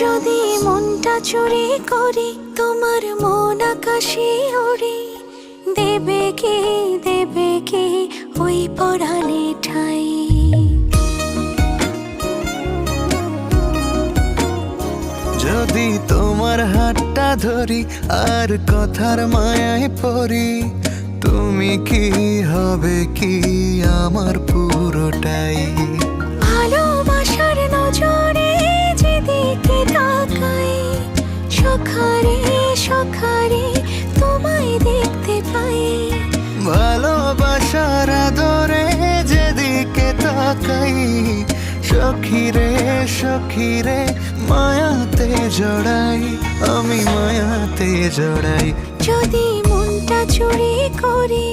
যদি মনটা চুরি করি তোমার মন আকাশে ওড়ে, দেবে কি ওই পরাণে ঠাই। যদি তোমার হাতটা ধরি আর কথার মায়ায় পড়ি, তুমি কি হবে কি আমার পুরোটাই। ভালোবাসার নজরে যেদিকে তাকাই, সখারে সখারে তোমায় দেখতে পাই। ভালোবাসার আদরে যেদিকে তাকাই, সখিরে সখিরে মায়াতে জড়াই, আমি মায়াতে জড়াই। যদি মনটা চুরি করি